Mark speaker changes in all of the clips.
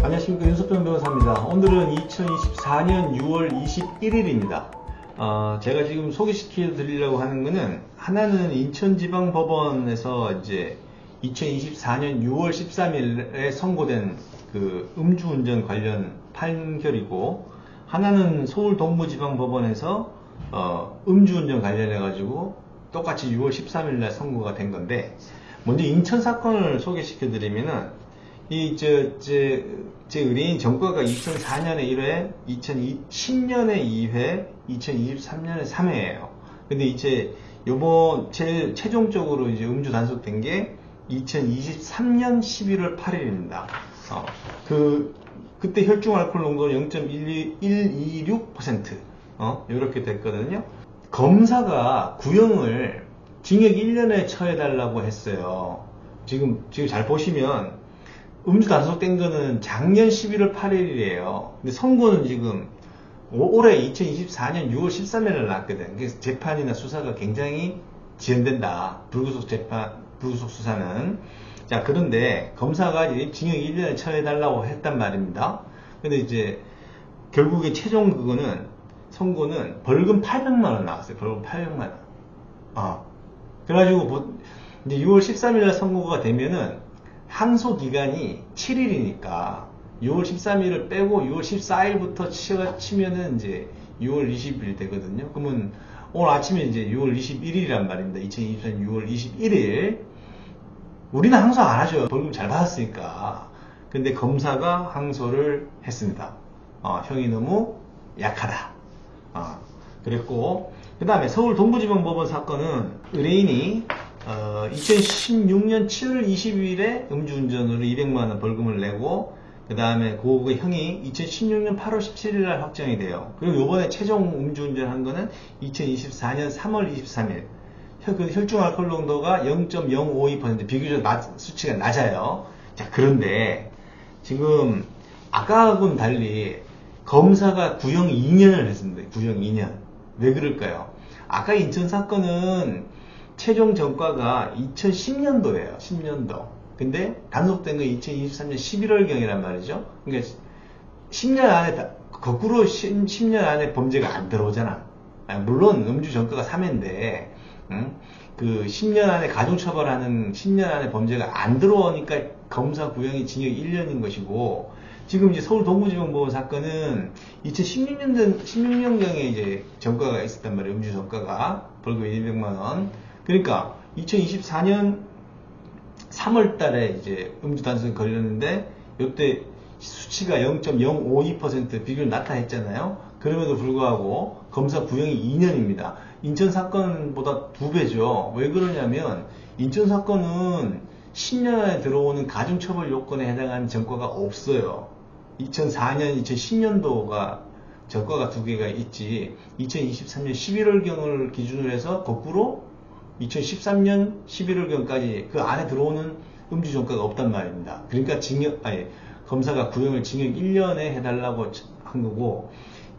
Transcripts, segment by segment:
Speaker 1: 안녕하십니까, 윤석병 변호사입니다. 오늘은 2024년 6월 21일입니다. 제가 지금 소개시켜 드리려고 하는 거는, 하나는 인천지방법원에서 이제 2024년 6월 13일에 선고된 그 음주운전 관련 판결이고, 하나는 서울동부지방법원에서 음주운전 관련해 가지고 똑같이 6월 13일날 선고가 된 건데, 먼저 인천 사건을 소개시켜 드리면은, 제 의뢰인 전과가 2004년에 1회, 2010년에 2회, 2023년에 3회예요. 근데 이제 요번 최종적으로 이제 음주 단속된 게 2023년 11월 8일입니다. 그때 혈중 알코올 농도는 0.126%, 이렇게 됐거든요. 검사가 구형을 징역 1년에 처해달라고 했어요. 지금 잘 보시면, 음주 단속된 거는 작년 11월 8일이에요. 근데 선고는 지금 올해 2024년 6월 13일에 났거든. 그래서 재판이나 수사가 굉장히 지연된다. 불구속 수사는. 자, 그런데 검사가 이제 징역 1년에 처해달라고 했단 말입니다. 근데 이제 결국에 최종 선고는 벌금 800만원 나왔어요. 벌금 800만원. 그래가지고 이제 6월 13일에 선고가 되면은 항소 기간이 7일이니까 6월 13일을 빼고 6월 14일부터 치면은 이제 6월 20일 되거든요. 그러면 오늘 아침에 이제 6월 21일이란 말입니다. 2024년 6월 21일. 우리는 항소 안 하죠. 벌금 잘 받았으니까. 근데 검사가 항소를 했습니다. 형이 너무 약하다. 그랬고, 그 다음에 서울 동부지방법원 사건은 의뢰인이 2016년 7월 20일에 음주운전으로 200만원 벌금을 내고, 그 다음에 그 형이 2016년 8월 17일날 확정이 돼요. 그리고 요번에 최종 음주운전 한 거는 2024년 3월 23일. 혈중 알코올 농도가 0.052%, 비교적 수치가 낮아요. 자, 그런데 지금 아까하고는 달리 검사가 구형 2년을 했습니다. 구형 2년. 왜 그럴까요? 아까 인천 사건은 최종 전과가 2010년도예요. 10년도. 근데 단속된 건 2023년 11월경이란 말이죠. 그러니까 10년 안에, 거꾸로 10년 안에 범죄가 안 들어오잖아. 물론 음주 전과가 3회인데, 그 10년 안에 가중처벌하는 10년 안에 범죄가 안 들어오니까 검사 구형이 징역 1년인 것이고, 지금 이제 서울 동부지방법원 사건은 2016년경에 이제 전과가 있었단 말이에요. 음주 전과가. 벌금 200만원. 그러니까 2024년 3월 달에 이제 음주 단속이 걸렸는데, 이때 수치가 0.052% 비교를 나타냈잖아요. 그럼에도 불구하고 검사 구형이 2년입니다. 인천 사건보다 2배죠. 왜 그러냐면, 인천 사건은 10년 안에 들어오는 가중처벌 요건에 해당하는 전과가 없어요. 2004년, 2010년도가 전과가 2개가 있지, 2023년 11월경을 기준으로 해서 거꾸로 2013년 11월경까지 그 안에 들어오는 음주 전과가 없단 말입니다. 그러니까 검사가 구형을 징역 1년에 해달라고 한 거고,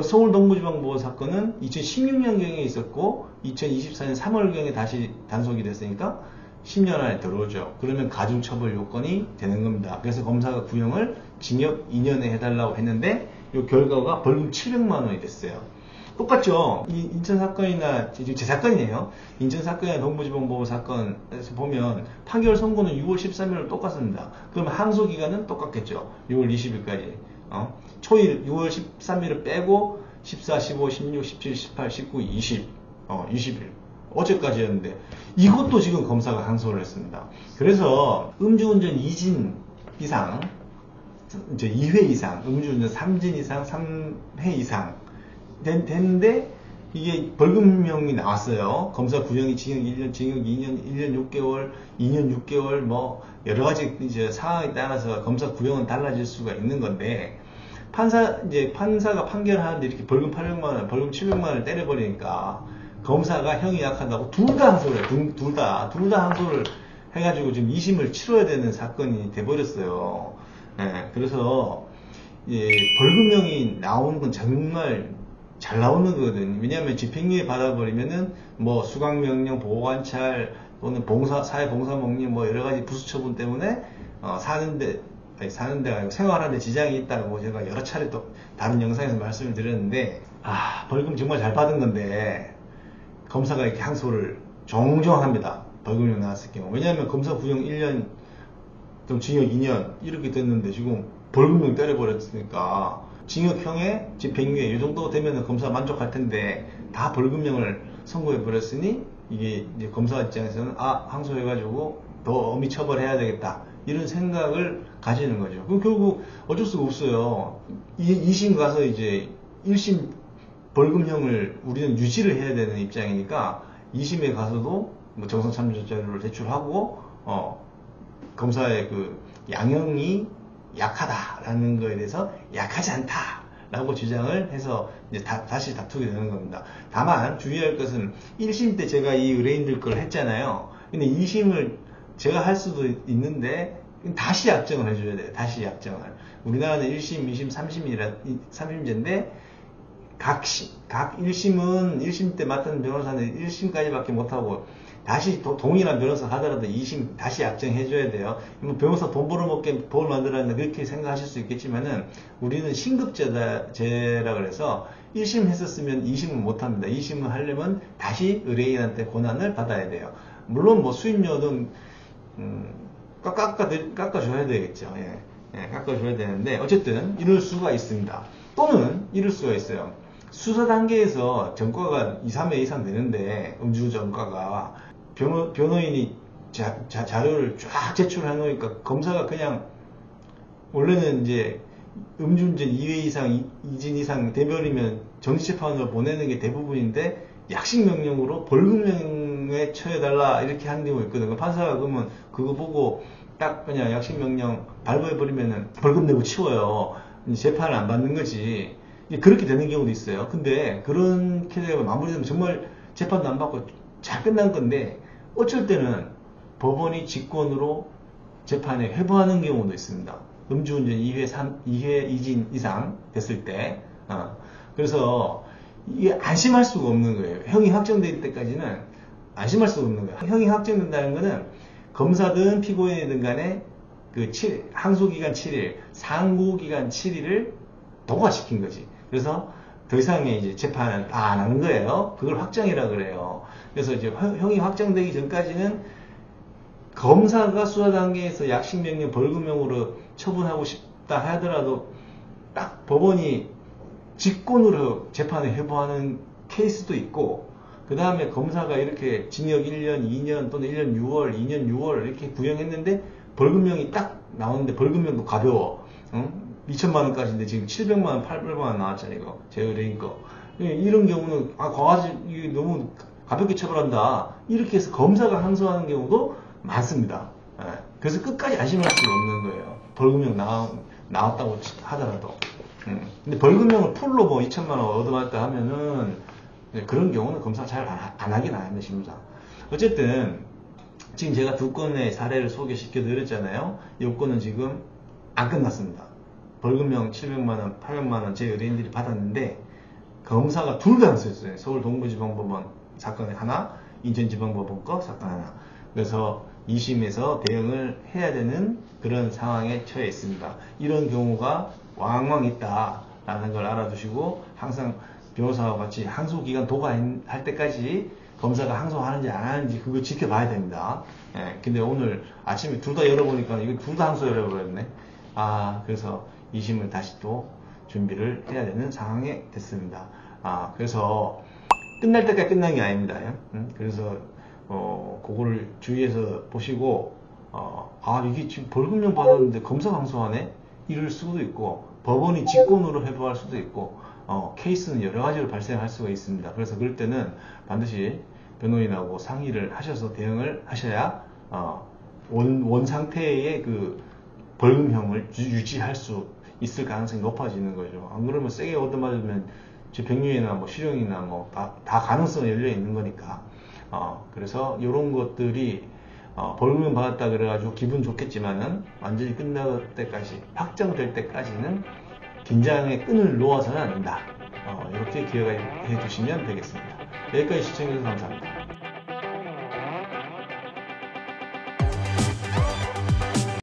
Speaker 1: 서울 동부지방법원 사건은 2016년경에 있었고 2024년 3월경에 다시 단속이 됐으니까 10년 안에 들어오죠. 그러면 가중처벌 요건이 되는 겁니다. 그래서 검사가 구형을 징역 2년에 해달라고 했는데, 이 결과가 벌금 700만원이 됐어요. 똑같죠? 이 인천 사건이나, 제 사건이에요. 인천 사건이나 동부지방법원 사건에서 보면 판결 선고는 6월 13일로 똑같습니다. 그러면 항소 기간은 똑같겠죠. 6월 20일까지. 초일 6월 13일을 빼고 14, 15, 16, 17, 18, 19, 20, 20일. 어제까지였는데, 이것도 지금 검사가 항소를 했습니다. 그래서 음주운전 2진 이상, 이제 2회 이상, 음주운전 3진 이상, 3회 이상 됐는데, 이게 벌금형이 나왔어요. 검사 구형이 징역 1년, 징역 2년, 1년 6개월, 2년 6개월, 뭐 여러가지 이제 상황에 따라서 검사 구형은 달라질 수가 있는 건데, 판사가 판결하는데 이렇게 벌금 800만원, 벌금 700만원을 때려버리니까 검사가 형이 약하다고 둘 다 항소를 해요. 둘 다 항소를 해가지고 지금 2심을 치러야 되는 사건이 돼버렸어요. 그래서 벌금형이 나오는 건 정말 잘 나오는 거거든요. 왜냐하면 집행유예 받아버리면은 뭐 수강명령, 보호관찰 또는 사회봉사목령 뭐 여러가지 부수처분 때문에 사는데 사는 데가 아니고 생활하는 데 지장이 있다고 제가 여러 차례 또 다른 영상에서 말씀을 드렸는데, 벌금 정말 잘 받은 건데 검사가 이렇게 항소를 종종 합니다. 벌금형 나왔을 경우. 왜냐하면 검사 구형 1년, 좀 징역 2년 이렇게 됐는데 지금 벌금형 때려버렸으니까 징역형에 집행유예 이 정도 되면 검사 만족할 텐데 다 벌금형을 선고해 버렸으니 이게 이제 검사 입장에서는 항소해가지고 더 엄히 처벌해야 되겠다 이런 생각을 가지는 거죠. 그럼 결국 어쩔 수가 없어요. 2심 가서 이제 1심 벌금형을 우리는 유지를 해야 되는 입장이니까 2심에 가서도 뭐 정상참조 자료를 제출하고 검사의 그 양형이 약하다라는 거에 대해서 약하지 않다라고 주장을 해서 이제 다시 다투게 되는 겁니다. 다만 주의할 것은 1심 때 제가 이 의뢰인들 걸 했잖아요. 근데 2심을 제가 할 수도 있는데 다시 약정을 해줘야 돼요. 다시 약정을. 우리나라는 1심, 2심, 3심제인데 각 1심은 1심 때 맡은 변호사는 1심까지밖에 못하고 다시 동일한 변호사 하더라도 2심 다시 약정해줘야 돼요. 뭐 변호사 돈 벌어먹게 법을 만들었는데 그렇게 생각하실 수 있겠지만은 우리는 신급제라 그래서 1심 했었으면 2심은 못합니다. 2심을 하려면 다시 의뢰인한테 권한을 받아야 돼요. 물론 뭐 수임료는 깎아줘야 되겠죠. 예, 깎아줘야 되는데 어쨌든 이럴 수가 있습니다. 또는 이럴 수가 있어요. 수사 단계에서 전과가 2, 3회 이상 되는데 음주 전과가 변호인이 자료를 쫙 제출해 놓으니까 검사가 그냥 원래는 이제 음주운전 2회 이상, 2진 이상 대별이면 정식재판으로 보내는 게 대부분인데 약식명령으로 벌금형에 처해달라 이렇게 하는 경우가 있거든요. 판사가 그러면 그거 보고 딱 그냥 약식명령 발부해버리면 벌금 내고 치워요. 재판을 안 받는 거지. 그렇게 되는 경우도 있어요. 근데 그렇게 되면 마무리되면 정말 재판도 안 받고 잘 끝난 건데 어쩔 때는 법원이 직권으로 재판에 회부하는 경우도 있습니다. 음주운전 2회, 2회 이진 이상 됐을 때. 그래서 이게 안심할 수가 없는 거예요. 형이 확정될 때까지는 안심할 수가 없는 거예요. 형이 확정된다는 거는 검사든 피고인이든 간에 그 항소기간 7일, 상고기간 7일을 도과시킨 거지. 그래서 더 이상의 이제 재판은 안 하는 거예요. 그걸 확정이라 그래요. 그래서 이제 형이 확정되기 전까지는 검사가 수사 단계에서 약식명령 벌금형으로 처분하고 싶다 하더라도 딱 법원이 직권으로 재판에 회부하는 케이스도 있고, 그 다음에 검사가 이렇게 징역 1년, 2년 또는 1년 6월, 2년 6월 이렇게 구형했는데 벌금형이 딱 나오는데 벌금형도 가벼워. 2천만 원까지인데 지금 700만 원, 800만 원 나왔잖아요. 이거 제 의뢰인 거. 이런 경우는 과가지 너무 가볍게 처벌한다. 이렇게 해서 검사가 항소하는 경우도 많습니다. 그래서 끝까지 안심할 수가 없는 거예요. 벌금형 나왔다고 하더라도. 근데 벌금형을 풀로 뭐 2천만 원 얻어맞다 하면은 그런 경우는 검사 잘 안 하긴 안 합니다. 심사. 어쨌든 지금 제가 두 건의 사례를 소개시켜 드렸잖아요. 이 건은 지금 안 끝났습니다. 벌금형 700만원, 800만원 제 의뢰인들이 받았는데 검사가 둘 다 항소했어요. 서울동부지방법원 사건에 하나, 인천지방법원 거 사건 하나. 그래서 2심에서 대응을 해야 되는 그런 상황에 처해 있습니다. 이런 경우가 왕왕 있다라는 걸 알아두시고 항상 변호사와 같이 항소기간 도과할 때까지 검사가 항소하는지 안 하는지 그거 지켜봐야 됩니다. 근데 오늘 아침에 둘 다 열어보니까 이거 둘 다 항소 열어버렸네. 그래서 2심을 다시 또 준비를 해야 되는 상황에 됐습니다. 그래서 끝날 때까지 끝난 게 아닙니다. 그래서 그거를 주의해서 보시고 이게 지금 벌금형 받았는데 검사가 항소하네? 이럴 수도 있고 법원이 직권으로 회부할 수도 있고 케이스는 여러 가지로 발생할 수가 있습니다. 그래서 그럴 때는 반드시 변호인하고 상의를 하셔서 대응을 하셔야 원 상태의 그 벌금형을 유지할 수 있을 가능성이 높아지는 거죠. 안 그러면 세게 얻어맞으면 집행유예나 뭐 실형이나 뭐 다 가능성이 열려 있는 거니까. 그래서 이런 것들이 벌금형 받았다 그래가지고 기분 좋겠지만은 완전히 끝날 때까지 확정될 때까지는 긴장의 끈을 놓아서는 안 된다. 이렇게 기억해 주시면 되겠습니다. 여기까지 시청해주셔서 감사합니다.